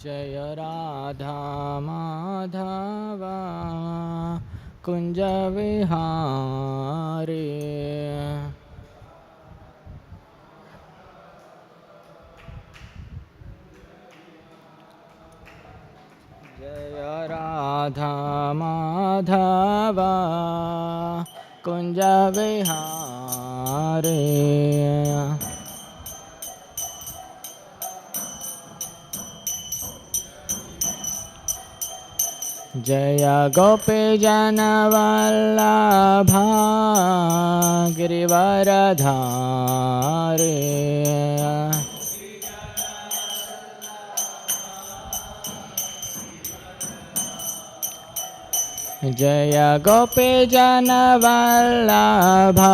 जय राधा माधव कुंज विहारी जय राधा माधव कुंज विहारी जय गोपी जन वल्लभा गिरिवरधारी जय गोपी जन वल्लभा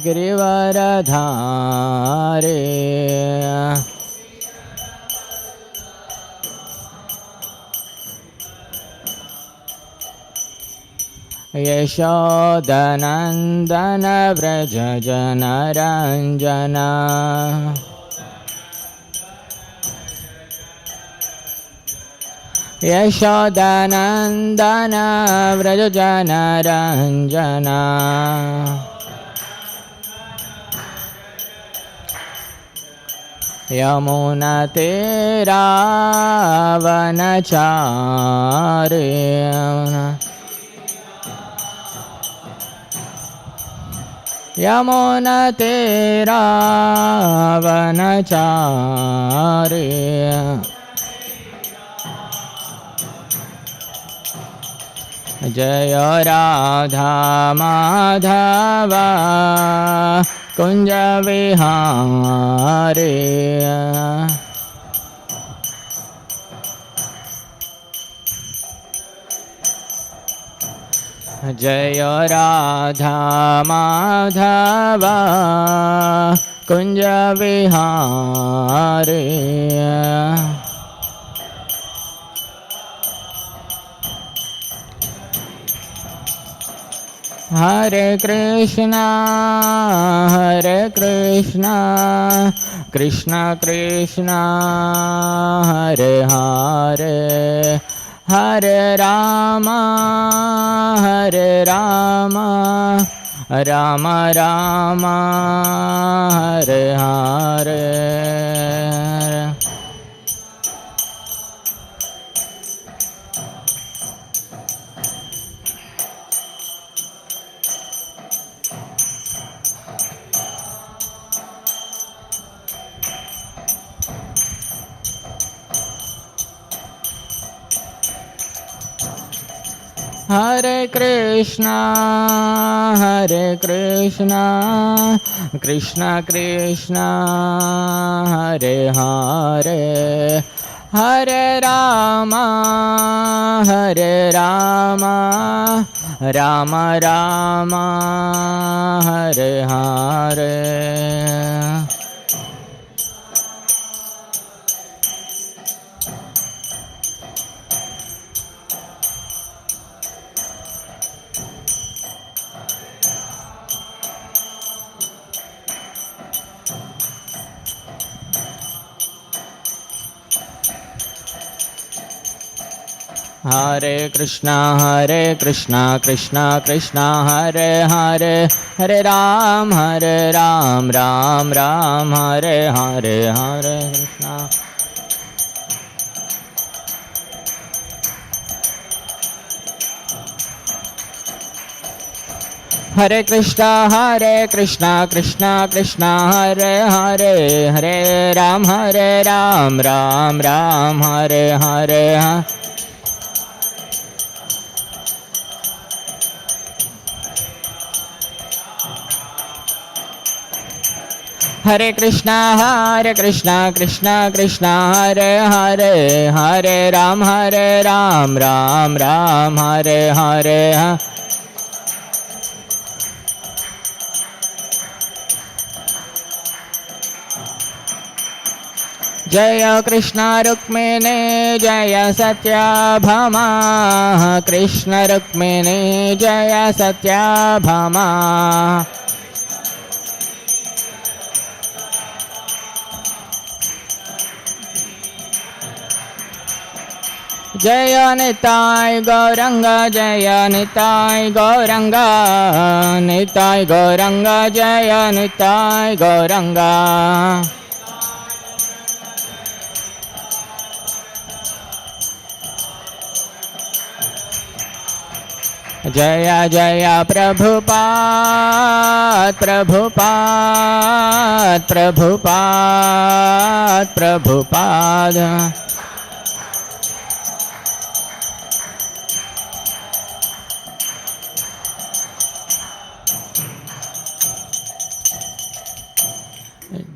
गिरिवरधारी यशोदनन्दन व्रज जनरञ्जन यशोदनन्दन व्रज जनरञ्जन यमुनातीरावनचारि यमुनातीरावनचारि जय राधा माधव कुंज विहारी जय राधा माधव कुंज विहारी हरे कृष्णा कृष्ण कृष्णा हरे हरे हरे राम राम राम हरे हरे हरे कृष्णा कृष्ण कृष्ण हरे हरे हरे राम राम राम हरे हरे हरे कृष्णा कृष्णा कृष्णा हरे हरे हरे राम राम राम हरे हरे हरे कृष्णा हरे कृष्णा कृष्णा कृष्णा हरे हरे हरे राम राम राम हरे हरे हरे कृष्णा कृष्णा कृष्णा हरे हरे हरे राम राम राम हरे हरे जय कृष्ण रुक्मिणी जय सत्याभामा कृष्ण रुक्मिणी जय सत्याभामा जय निताय गौरंग जय निताय गौरंग निताय गौरंग जय निताय गौरंग जय जय प्रभुपाद प्रभुपाद प्रभुपाद प्रभुपाद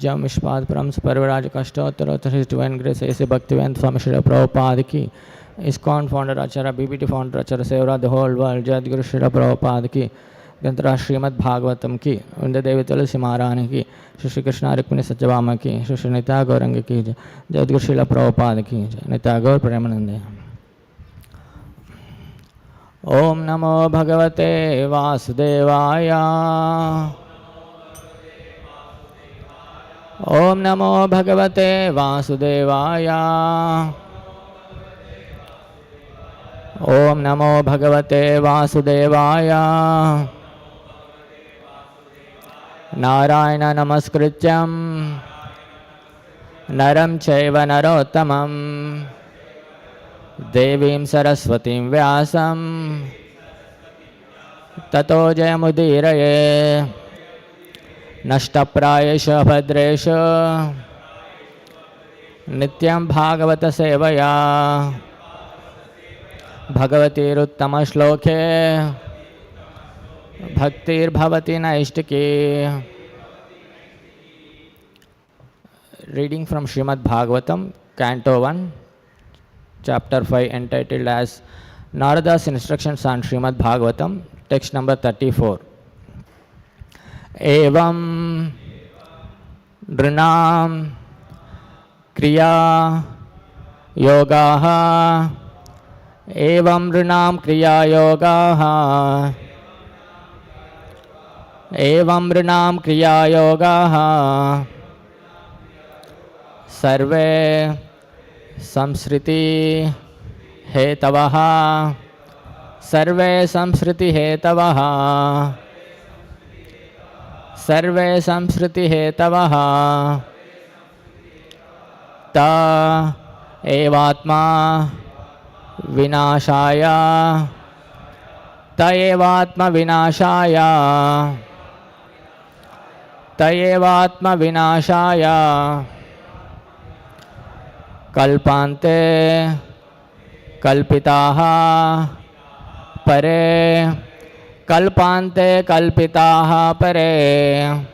जमष्पाद परम परवराज कष्टोत्तरोत्तर डिवाइन ग्रेस ऐसे भक्तिवेदांत स्वामी श्री प्रभुपाद की ISKCON founder Acharya BBT founder Acharya Sevra the whole world Jadguru Srila Prabhupada की ग्रंथराज Srimad-Bhagavatam की वृंद देवी तुलसी महारानी की श्री कृष्ण रुक्मिणी सत्यभामा की श्री नित्या गौरंग की जगद्गुरु श्रील प्रभुपाद की नित्या गौर प्रेमानंदे। ओम नमो भगवते वासुदेवाय ओम नमो भगवते वासुदेवाय ओम नमो भगवते वासुदेवाय नारायण नमस्कृत्यं नरं चैव नरोत्तमं देवीं सरस्वतीं व्यासं ततो जयमुदीरये नष्टप्रायेषु भद्रेषु नित्यं भागवत सेवया भगवतीरुत्तमश्लोके भक्तिर्भवति नैष्टिकी। Reading from Srimad-Bhagavatam, Canto 1, Chapter 5, entitled as Narada's Instructions on Srimad-Bhagavatam, text number 34. Evam Nrinam Kriya Yogaha Evam Nrinam Kriya Yogaha Evam Nrinam Kriya Yogaha Sarve Samsriti Hetavaha Sarve Samsriti Hetavaha Sarve Samsriti Hetavaha Ta Evatma Vinashaya Ta Evatma Vinashaya Ta Evatma Vinashaya Kalpante Kalpitaha Pare Kalpante Kalpitaha Pare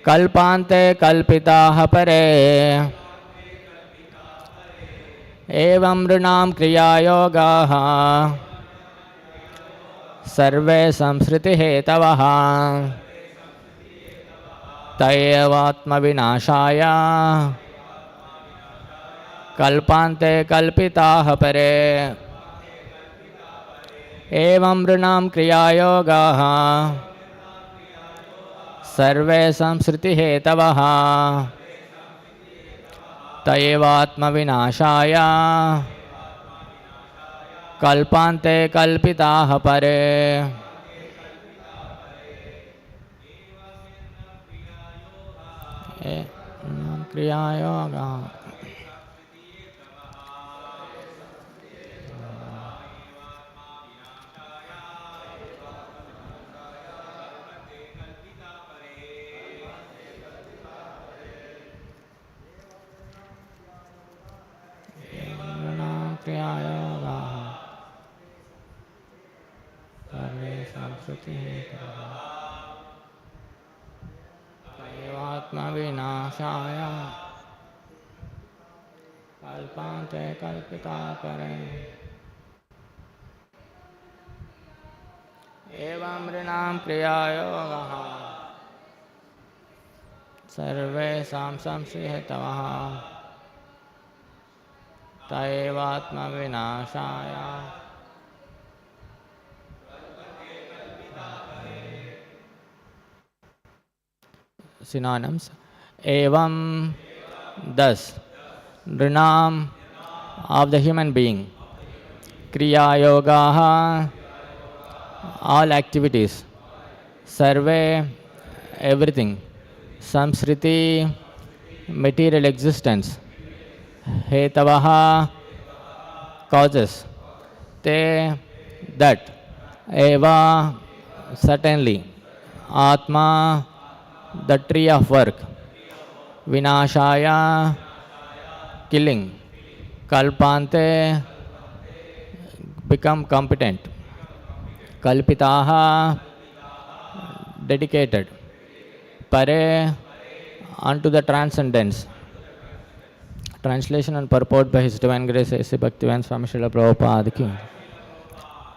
Kalpante Kalpitaha Pare Evam Nrinam Kriya Yogaha Sarve Samsriti Hetavaha Tayevatma Vinashaya Kalpante Kalpitaha Pare Evam Nrinam Kriya Yogaha Sarve Samsriti Hetavaha Tayevatma Vinashaya Kalpante Kalpitaha Pare Kriya Yoga Kriya Yoga Sarve Samsriti Tayevatma Vinashaya Kalpante Kalpita Pare Evam Nrinam Kriya Yoga Sarve Samsriti Hetavaha Tayevatma Vinashaya Synonyms Evam 10 Nrinam of the human being. Kriya Yoga, all activities. Survey, everything. Samsriti, material existence. Hetavaha, causes. Te, that. Eva, certainly. Atma, the tree of work. Vinashaya, killing. Kalpante, become competent. Kalpitaha, dedicated. Pare, unto the transcendence. Translation and purport by His Divine Grace A.C. Bhaktivedanta Swami Srila Prabhupada Ki.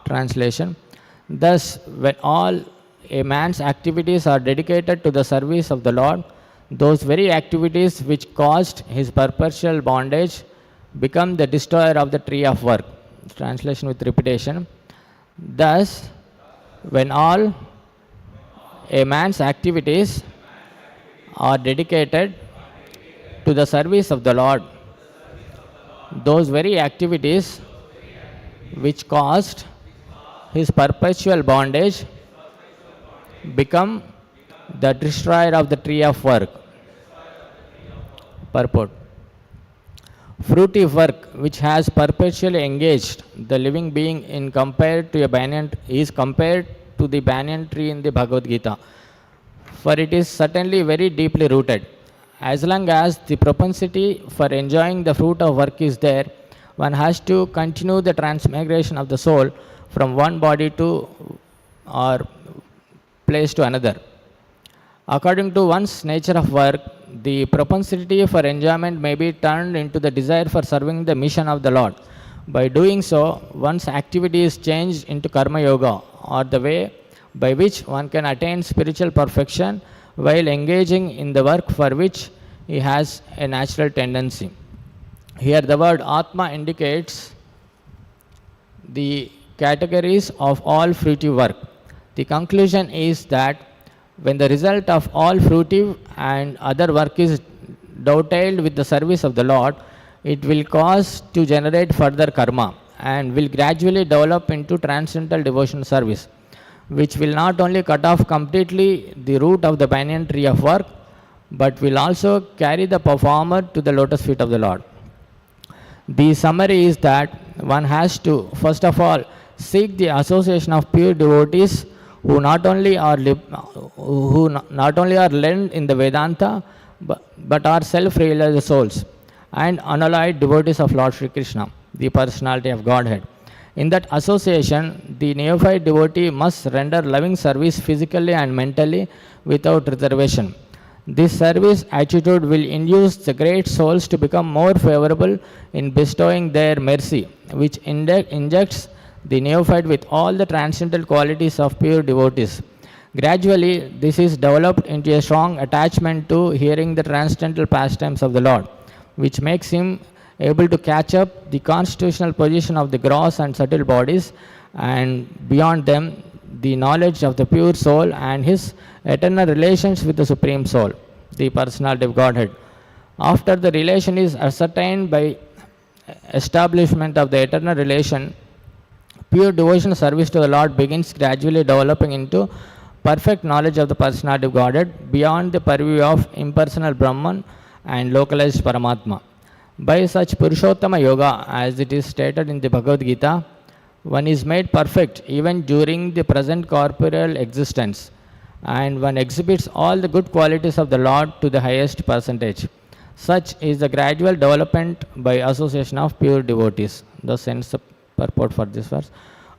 Translation. Thus, when all a man's activities are dedicated to the service of the Lord, those very activities which caused his perpetual bondage become the destroyer of the tree of work. Translation with repetition. Thus, when all a man's activities are dedicated to the service of the Lord, those very activities which caused his perpetual bondage become the destroyer of the tree of work. Purport. Fruitive work which has perpetually engaged the living being in compared to a banyan is compared to the banyan tree in the Bhagavad Gita, for it is certainly very deeply rooted. As long as the propensity for enjoying the fruit of work is there, one has to continue the transmigration of the soul from one body to or place to another. According to one's nature of work, the propensity for enjoyment may be turned into the desire for serving the mission of the Lord. By doing so, one's activity is changed into karma yoga, or the way by which one can attain spiritual perfection while engaging in the work for which he has a natural tendency. Here the word Atma indicates the categories of all fruitive work. The conclusion is that when the result of all fruitive and other work is dovetailed with the service of the Lord, it will cause to generate further karma and will gradually develop into transcendental devotional service, which will not only cut off completely the root of the banyan tree of work, but will also carry the performer to the lotus feet of the Lord. The summary is that one has to, first of all, seek the association of pure devotees who not only are learned in the Vedanta, but are self-realized souls and unalloyed devotees of Lord Sri Krishna, the personality of Godhead. In that association, the neophyte devotee must render loving service physically and mentally without reservation. This service attitude will induce the great souls to become more favorable in bestowing their mercy, which injects the neophyte with all the transcendental qualities of pure devotees. Gradually, this is developed into a strong attachment to hearing the transcendental pastimes of the Lord, which makes him able to catch up the constitutional position of the gross and subtle bodies, and beyond them, the knowledge of the pure soul and his eternal relations with the Supreme Soul, the personality of Godhead. After the relation is ascertained by establishment of the eternal relation, pure devotional service to the Lord begins gradually developing into perfect knowledge of the personality of Godhead beyond the purview of impersonal Brahman and localized Paramatma. By such Purushottama Yoga, as it is stated in the Bhagavad Gita, one is made perfect even during the present corporeal existence, and one exhibits all the good qualities of the Lord to the highest percentage. Such is the gradual development by association of pure devotees. Thus ends the purport for this verse.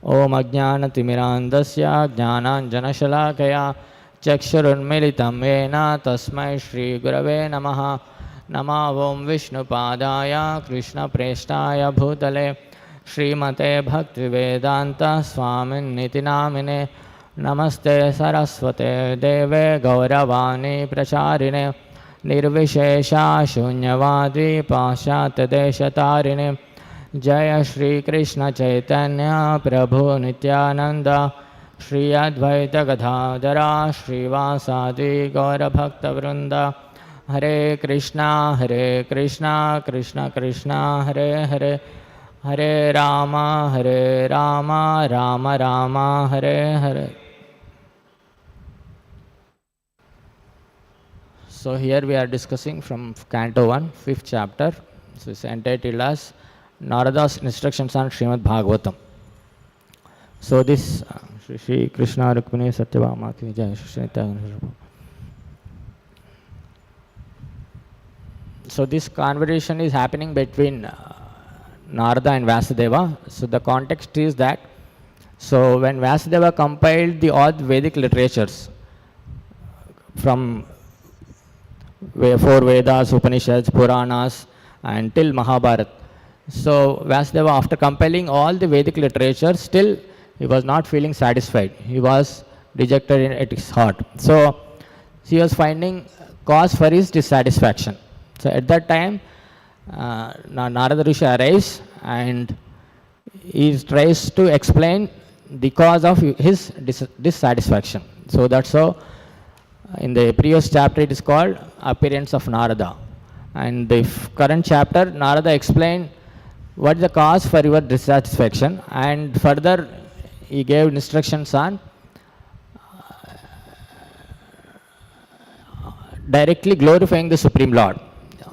Om Ajnana Timirandasya Jnananjana Shalakaya Chakshurunmilitam Yena Tasmai Shri Gurave Namaha. Nama Om Vishnu Padaya Krishna Preshtaya Bhutale Srimate Bhakti Vedanta Swamin Niti Namine Namaste Saraswate Deve Gauravani Pracharine Nirvishesha Shunyavadi Pashat Deshatarine Jaya Shri Krishna Chaitanya Prabhu Nityananda Shri Advaita Gadadhara Shri Vasadi Gaura Bhakta Vrinda Hare Krishna, Krishna Krishna, Hare Hare, Hare Rama, Rama Rama, Hare Hare. So here we are discussing from Canto 1, 5th chapter. So it's entitled as Narada's instructions on Srimad-Bhagavatam. So this Shri Krishna Rukmini Satyabhama ki jai, Shri Nityananda. So this conversation is happening between Narada and Vasudeva. So the context is that, so when Vasudeva compiled all the Vedic literatures from 4 Vedas, Upanishads, Puranas, until Mahabharata. So Vasudeva, after compiling all the Vedic literature, still he was not feeling satisfied. He was dejected at his heart. So he was finding cause for his dissatisfaction. So at that time, Narada Rishi arrives and he tries to explain the cause of his dissatisfaction. So that's how in the previous chapter it is called Appearance of Narada. And the current chapter, Narada explained what is the cause for your dissatisfaction, and further he gave instructions on directly glorifying the Supreme Lord.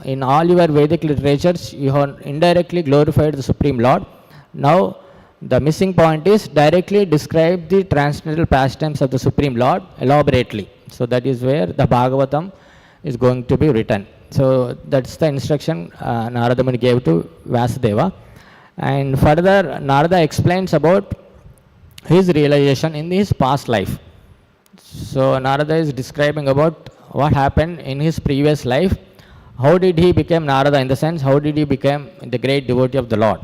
In all your Vedic literatures, you have indirectly glorified the Supreme Lord. Now, the missing point is directly describe the transcendental pastimes of the Supreme Lord elaborately. So that is where the Bhagavatam is going to be written. So that's the instruction Narada Muni gave to Vasudeva. And further, Narada explains about his realization in his past life. So Narada is describing about what happened in his previous life. How did he become Narada, in the sense, how did he become the great devotee of the Lord?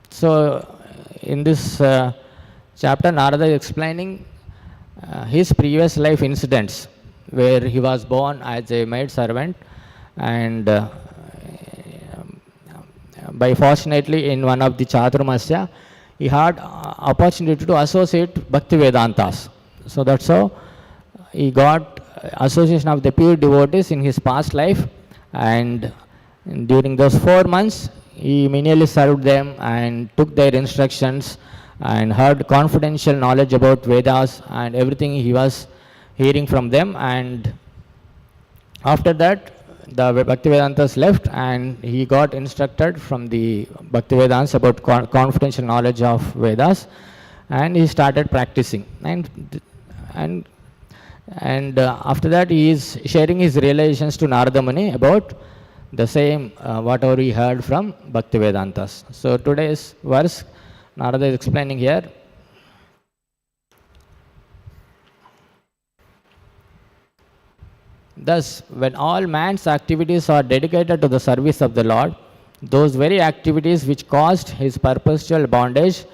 So in this chapter, Narada is explaining his previous life incidents, where he was born as a maid servant, and by fortunately in one of the Chaturmasya, he had opportunity to associate Bhakti Vedantas. So that's how he got association of the pure devotees in his past life, and during those 4 months, he menially served them and took their instructions and heard confidential knowledge about Vedas and everything he was hearing from them. And after that, the Bhaktivedantas left and he got instructed from the Bhaktivedants about confidential knowledge of Vedas, and he started practicing. And after that, he is sharing his realizations to Narada Muni about the same whatever he heard from Bhaktivedantas. So today's verse, Narada is explaining here. Thus, when all man's activities are dedicated to the service of the Lord, those very activities which caused his perpetual bondage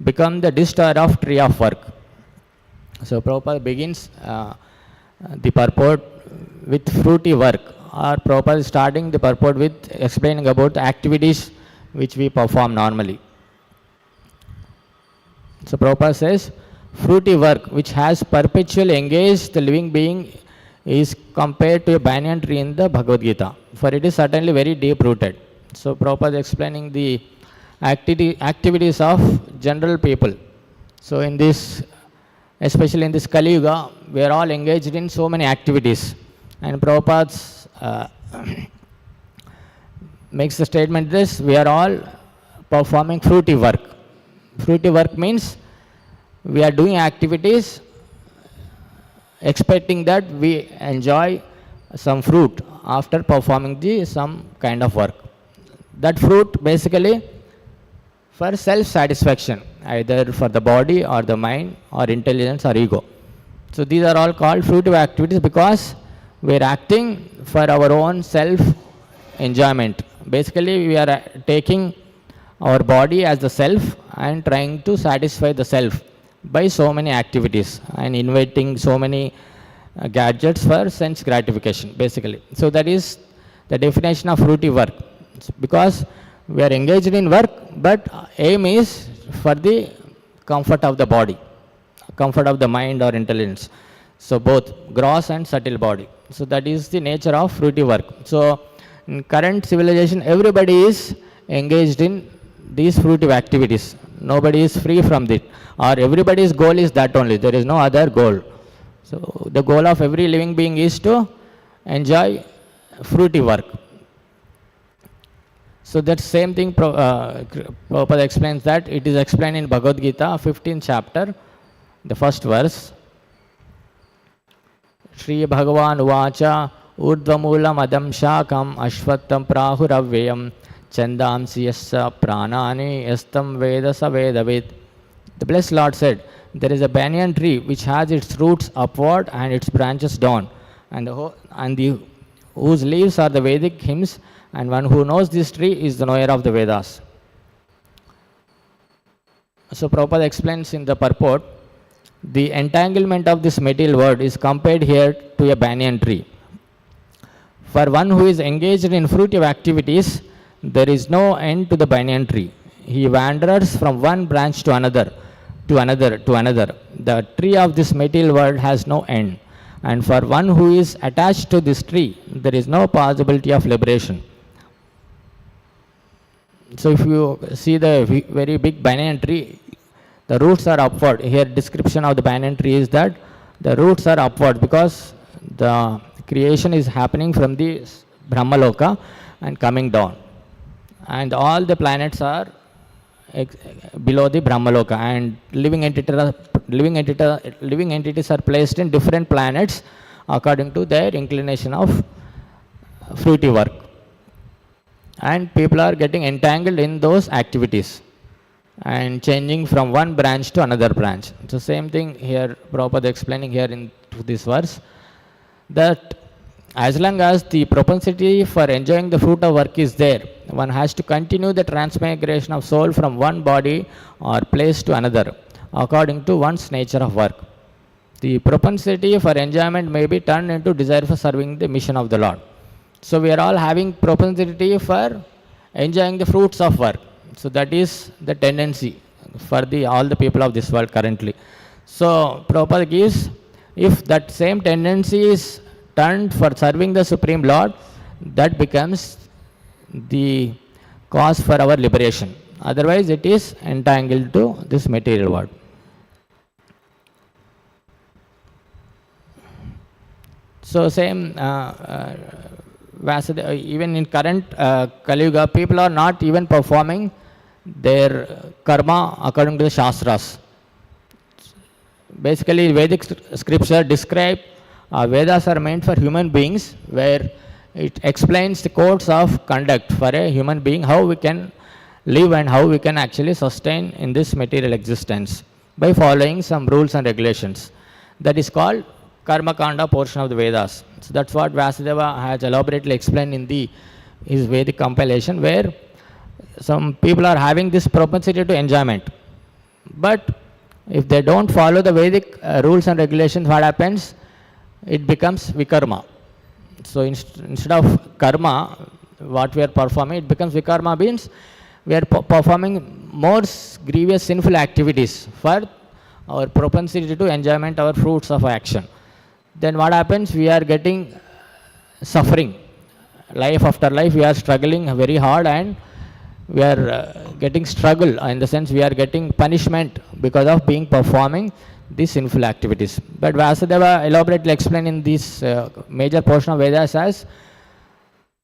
become the destroyer of tree of work. So Prabhupada begins the purport with fruity work, or Prabhupada is starting the purport with explaining about the activities which we perform normally. So Prabhupada says, fruity work which has perpetually engaged the living being is compared to a banyan tree in the Bhagavad Gita, for it is certainly very deep rooted. So Prabhupada is explaining the activities of general people. So in this, especially in this Kali Yuga, we are all engaged in so many activities, and Prabhupada makes the statement this: we are all performing fruity work. Fruity work means we are doing activities expecting that we enjoy some fruit after performing some kind of work. That fruit basically for self-satisfaction, either for the body or the mind or intelligence or ego. So these are all called fruitive activities because we are acting for our own self-enjoyment. Basically, we are taking our body as the self and trying to satisfy the self by so many activities and inventing so many gadgets for sense gratification, basically. So that is the definition of fruity work, because we are engaged in work, but aim is for the comfort of the body, comfort of the mind or intelligence. So both gross and subtle body. So that is the nature of fruity work. So in current civilization, everybody is engaged in these fruitive activities. Nobody is free from it, or everybody's goal is that only. There is no other goal. So the goal of every living being is to enjoy fruity work. So that same thing Prabhupada explains that. It is explained in Bhagavad Gita, 15th chapter, the first verse. Shri Bhagavan Uvacha Urdvamulam Adam Shakam Ashvattam Prahuravyayam Chandamsi Yassa Pranani Yastam Vedasa Vedavid. The blessed Lord said, there is a banyan tree which has its roots upward and its branches down, and whose leaves are the Vedic hymns, and one who knows this tree is the knower of the Vedas. So Prabhupada explains in the purport, the entanglement of this material world is compared here to a banyan tree. For one who is engaged in fruitive activities, there is no end to the banyan tree. He wanders from one branch to another, to another, to another. The tree of this material world has no end. And for one who is attached to this tree, there is no possibility of liberation. So if you see the very big banyan tree, the roots are upward. Here description of the banyan tree is that the roots are upward because the creation is happening from the Brahmaloka and coming down. And all the planets are below the Brahmaloka, and living entities are placed in different planets according to their inclination of fruity work. And people are getting entangled in those activities and changing from one branch to another branch. So same thing here, Prabhupada explaining here in this verse, that as long as the propensity for enjoying the fruit of work is there, one has to continue the transmigration of soul from one body or place to another according to one's nature of work. The propensity for enjoyment may be turned into desire for serving the mission of the Lord. So we are all having propensity for enjoying the fruits of work. So that is the tendency for all the people of this world currently. So Prabhupada gives, if that same tendency is turned for serving the Supreme Lord, that becomes the cause for our liberation. Otherwise it is entangled to this material world. So same even in current Kali Yuga, people are not even performing their karma according to the Shastras. Basically Vedic scripture describe Vedas are meant for human beings, where it explains the codes of conduct for a human being, how we can live and how we can actually sustain in this material existence by following some rules and regulations. That is called Karma Kanda portion of the Vedas. So that's what Vyasadeva has elaborately explained in his Vedic compilation, where some people are having this propensity to enjoyment. But if they don't follow the Vedic rules and regulations, what happens? It becomes vikarma. So instead of karma, what we are performing, it becomes vikarma, means we are performing more grievous sinful activities for our propensity to enjoyment, our fruits of action. Then what happens? We are getting suffering. Life after life, we are struggling very hard, and we are getting struggle, in the sense we are getting punishment because of performing these sinful activities. But Vyasadeva elaborately explained in this major portion of Vedas as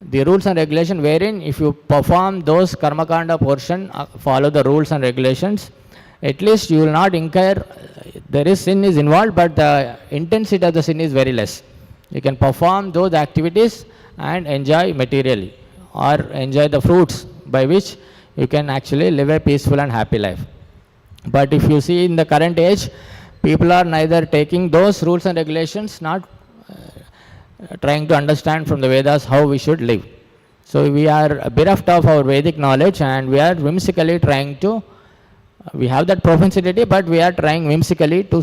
the rules and regulations, wherein if you perform those karmakanda portion, follow the rules and regulations, at least you will not incur, there is sin is involved, but the intensity of the sin is very less. You can perform those activities and enjoy materially, or enjoy the fruits by which you can actually live a peaceful and happy life. But if you see in the current age, people are neither taking those rules and regulations, not trying to understand from the Vedas how we should live. So we are bereft of our Vedic knowledge, and we are whimsically trying to, we have that propensity, but we are trying whimsically to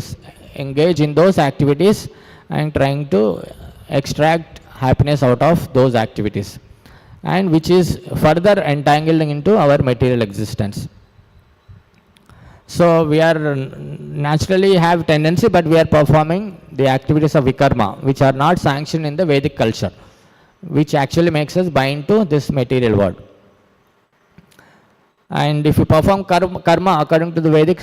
engage in those activities and trying to extract happiness out of those activities, and which is further entangling into our material existence. So we are naturally have tendency, but we are performing the activities of vikarma, which are not sanctioned in the Vedic culture, which actually makes us bind to this material world. And if you perform karma according to the Vedic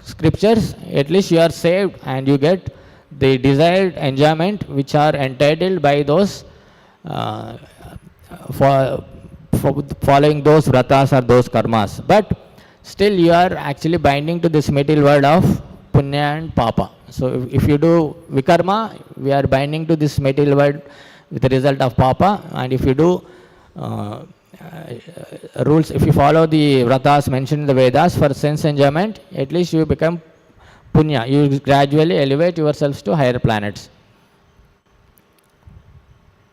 scriptures, at least you are saved and you get the desired enjoyment which are entitled by those for following those vratas or those karmas. But still you are actually binding to this material world of punya and papa. So if you do vikarma, we are binding to this material world with the result of papa. And if you do rules, if you follow the vratas mentioned in the Vedas for sense enjoyment, at least you become punya. You gradually elevate yourselves to higher planets.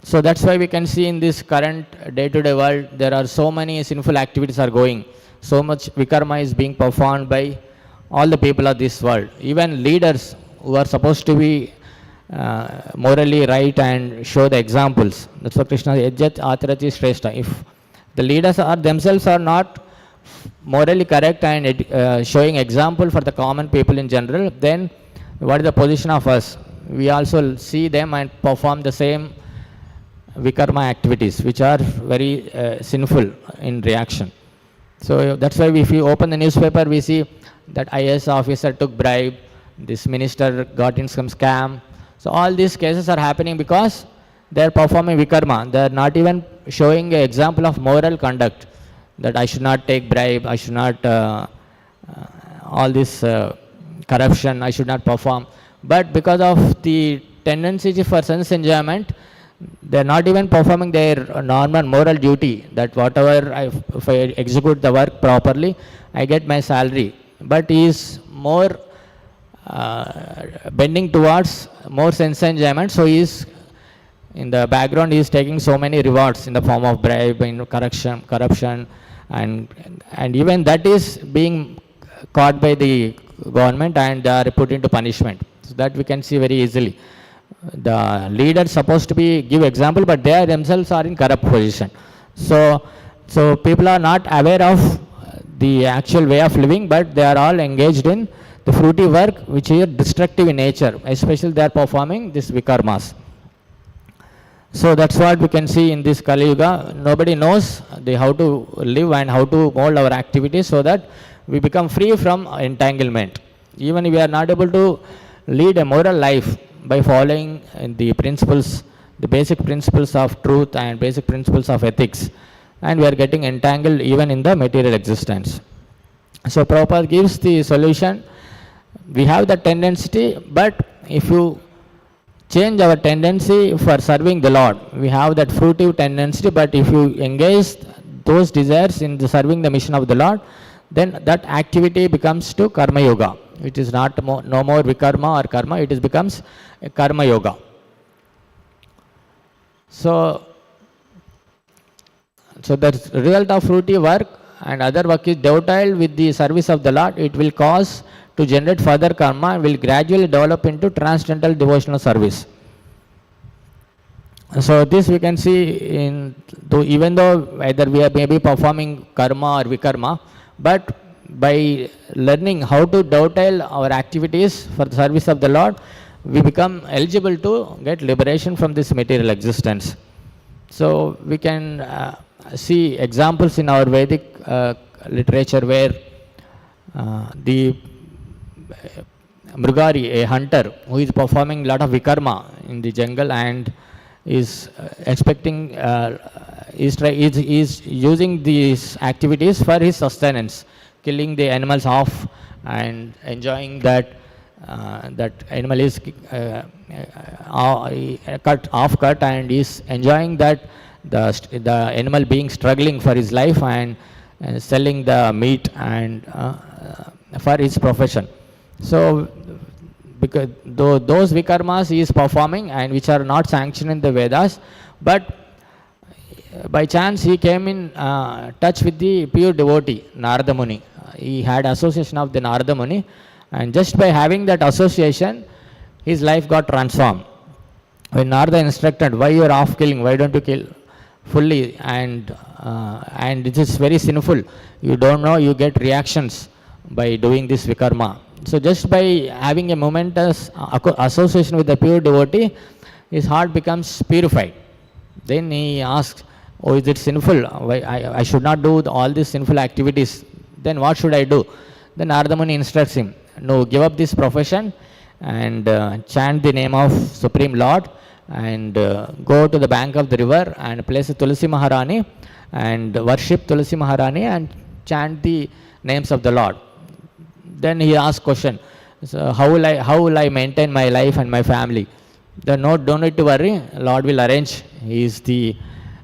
So that's why we can see in this current day-to-day world, there are so many sinful activities are going. So much vikarma is being performed by all the people of this world. Even leaders who are supposed to be morally right and show the examples. That's what Krishna says, Yajjat Atarati Shrestha. If the leaders are themselves are not morally correct and showing example for the common people in general, then what is the position of us? We also see them and perform the same vikarma activities, which are very sinful in reaction. So that's why if you open the newspaper, we see that IAS officer took bribe, this minister got in some scam. So all these cases are happening because they are performing vikarma. They are not even showing an example of moral conduct, that I should not take bribe, I should not all this corruption, I should not perform. But because of the tendency for sense enjoyment, they are not even performing their normal moral duty, that whatever if I execute the work properly, I get my salary. But he is more bending towards more sense enjoyment, so he is in the background, he is taking so many rewards in the form of bribe, corruption, and even that is being caught by the government and they are put into punishment. So that we can see very easily. The leaders supposed to be give example, but they themselves are in corrupt position. So people are not aware of the actual way of living, but they are all engaged in the fruity work which is destructive in nature, especially they are performing this vikarmas. So that's what we can see in this Kali Yuga. Nobody knows how to live and how to mold our activities so that we become free from entanglement. Even if we are not able to lead a moral life by following the principles, the basic principles of truth and basic principles of ethics, and we are getting entangled even in the material existence. So Prabhupada gives the solution. We have the tendency, but if you change our tendency for serving the Lord, we have that fruitive tendency, but if you engage those desires in the serving the mission of the Lord, then that activity becomes to karma yoga. It is not no more vikarma or karma, it becomes a karma yoga. So the result of fruity work and other work is dovetailed with the service of the Lord. It will cause to generate further karma and will gradually develop into transcendental devotional service. So this we can see even though either we are maybe performing karma or vikarma, but by learning how to dovetail our activities for the service of the Lord, we become eligible to get liberation from this material existence. So we can see examples in our Vedic literature where the Mrugari, a hunter who is performing a lot of vikarma in the jungle and is expecting, is using these activities for his sustenance, killing the animals off and enjoying that that animal is cut and is enjoying that the animal being struggling for his life and selling the meat and for his profession. So because those vikarmas he is performing and which are not sanctioned in the Vedas, but by chance he came in touch with the pure devotee Narada Muni. He had association of the Narada Muni, and just by having that association his life got transformed. When Narada instructed, why you are off killing, why don't you kill fully, and it is very sinful, you don't know, you get reactions by doing this vikarma. So just by having a momentous association with the pure devotee, his heart becomes purified. Then he asks, oh, is it sinful? Why I should not do all these sinful activities. Then what should I do? Then Narada Muni instructs him, no, give up this profession and chant the name of Supreme Lord, and go to the bank of the river and place a Tulsi Maharani and worship Tulsi Maharani and chant the names of the Lord. Then he asks question, so how will I maintain my life and my family? Then no, don't need to worry, Lord will arrange. He is the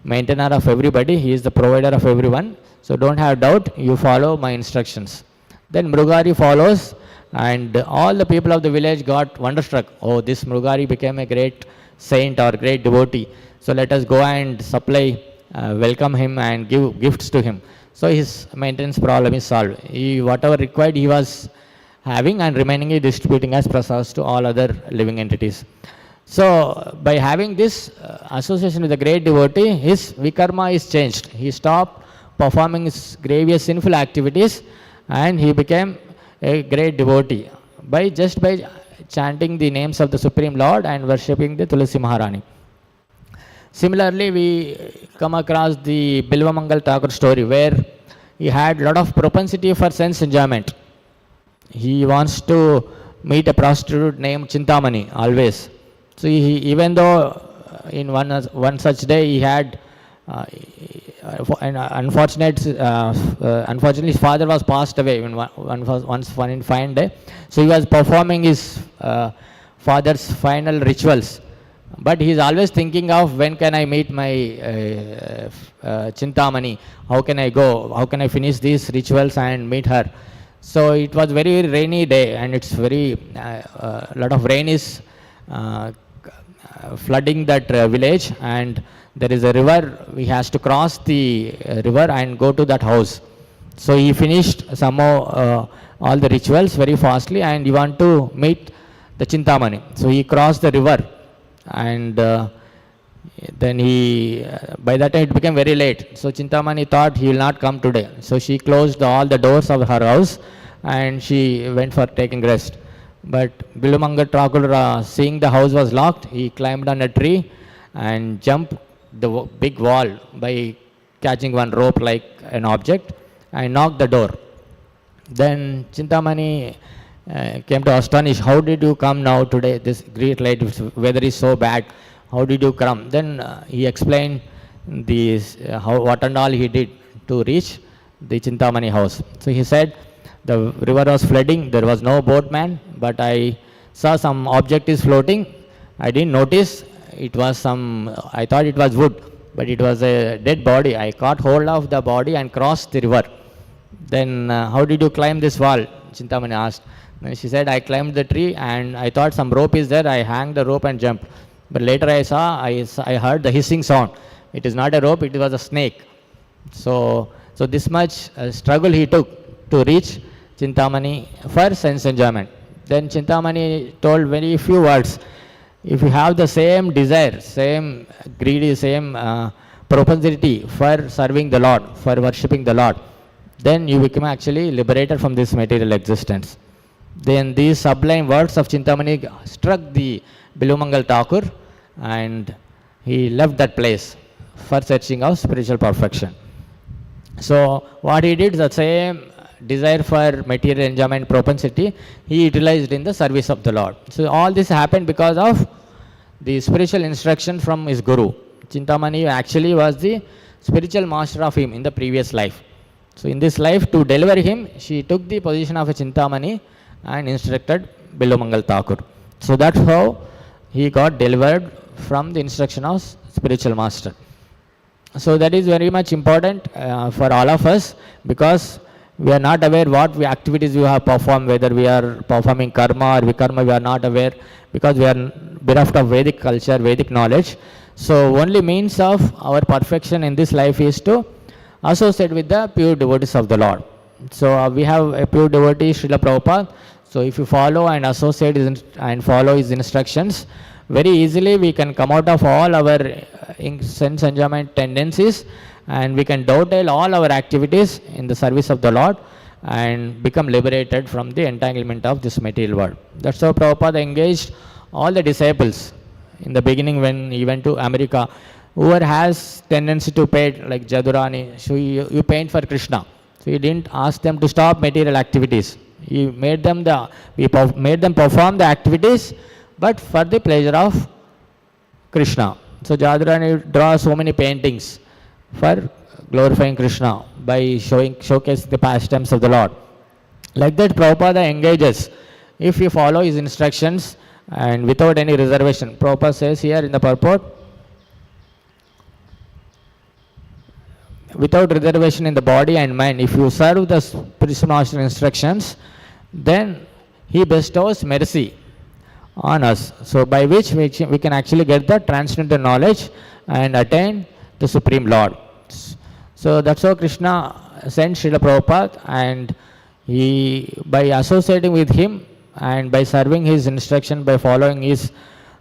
maintainer of everybody, he is the provider of everyone. So don't have doubt, you follow my instructions. Then Mrugari follows, and all the people of the village got wonderstruck. Oh, this Mrugari became a great saint or great devotee. So let us go and supply, welcome him and give gifts to him. So his maintenance problem is solved. Whatever required he was having and remaining distributing as prasads to all other living entities. So by having this association with a great devotee, his vikarma is changed. He stopped performing his grievous sinful activities and he became a great devotee by chanting the names of the Supreme Lord and worshipping the Tulsi Maharani. Similarly, we come across the Bilvamangal Thakur story where he had a lot of propensity for sense enjoyment. He wants to meet a prostitute named Chintamani always. So even though in one such day he had unfortunately his father was passed away in one fine day. So he was performing his father's final rituals. But he is always thinking of when can I meet my Chintamani, how can I go, how can I finish these rituals and meet her. So it was very rainy day and it's very, lot of rain is flooding that village, and there is a river, he has to cross the river and go to that house. So he finished somehow all the rituals very fastly and he want to meet the Chintamani. So he crossed the river. And then by that time it became very late. So Chintamani thought he will not come today. So she closed all the doors of her house and she went for taking rest. But Bilvamangal Thakur, seeing the house was locked, he climbed on a tree and jumped the big wall by catching one rope like an object and knocked the door. Then Chintamani came to astonish, how did you come now today, this great light, weather is so bad, how did you come? Then he explained what and all he did to reach the Chintamani house. So he said, the river was flooding, there was no boatman, but I saw some object is floating, I didn't notice, it was I thought it was wood, but it was a dead body. I caught hold of the body and crossed the river. Then how did you climb this wall? Chintamani asked. Then she said, I climbed the tree and I thought some rope is there, I hung the rope and jumped. But later I heard the hissing sound. It is not a rope, it was a snake. So this much struggle he took to reach Chintamani for sense enjoyment. Then Chintamani told very few words. If you have the same desire, same greedy, same propensity for serving the Lord, for worshipping the Lord, then you become actually liberated from this material existence. Then these sublime words of Chintamani struck the Bilvamangal Thakur and he left that place for searching of spiritual perfection. So what he did, the same desire for material enjoyment propensity, he utilized in the service of the Lord. So all this happened because of the spiritual instruction from his guru. Chintamani actually was the spiritual master of him in the previous life. So in this life, to deliver him, she took the position of a Chintamani and instructed Bilvamangal Thakur. So that's how he got delivered from the instruction of spiritual master. So that is very much important for all of us, because we are not aware what activities we have performed, whether we are performing karma or vikarma, we are not aware, because we are bereft of Vedic culture, Vedic knowledge. So only means of our perfection in this life is to associate with the pure devotees of the Lord. So we have a pure devotee, Srila Prabhupada. So if you follow and associate and follow his instructions, very easily we can come out of all our sense enjoyment tendencies, and we can dovetail all our activities in the service of the Lord, and become liberated from the entanglement of this material world. That's how Prabhupada engaged all the disciples in the beginning when he went to America. Whoever has tendency to paint, like Jadurani, so you paint for Krishna. So he didn't ask them to stop material activities. He made them made them perform the activities, but for the pleasure of Krishna. So Jadurani draws so many paintings for glorifying Krishna by showcase the pastimes of the Lord. Like that, Prabhupada engages. If you follow his instructions and without any reservation, Prabhupada says here in the purport, without reservation in the body and mind, if you serve the spiritual master instructions, then he bestows mercy on us. So by which we can actually get the transcendental knowledge and attain the Supreme Lord. So that's how Krishna sent Srila Prabhupada, and he, by associating with him and by serving his instruction, by following his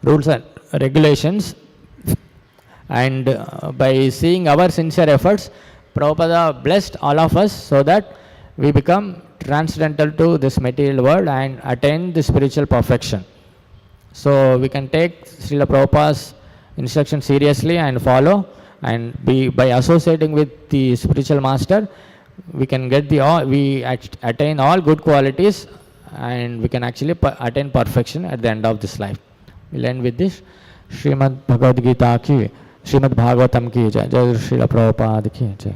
rules and regulations, and by seeing our sincere efforts, Prabhupada blessed all of us so that we become transcendental to this material world and attain the spiritual perfection. So we can take Srila Prabhupada's instruction seriously and follow, and by associating with the spiritual master, we can get attain all good qualities, and we can actually attain perfection at the end of this life. We'll end with this. Srimad-Bhagavad-Gita ki, Srimad-Bhagavatam ki jai, Jai Srila Prabhupada ki jai.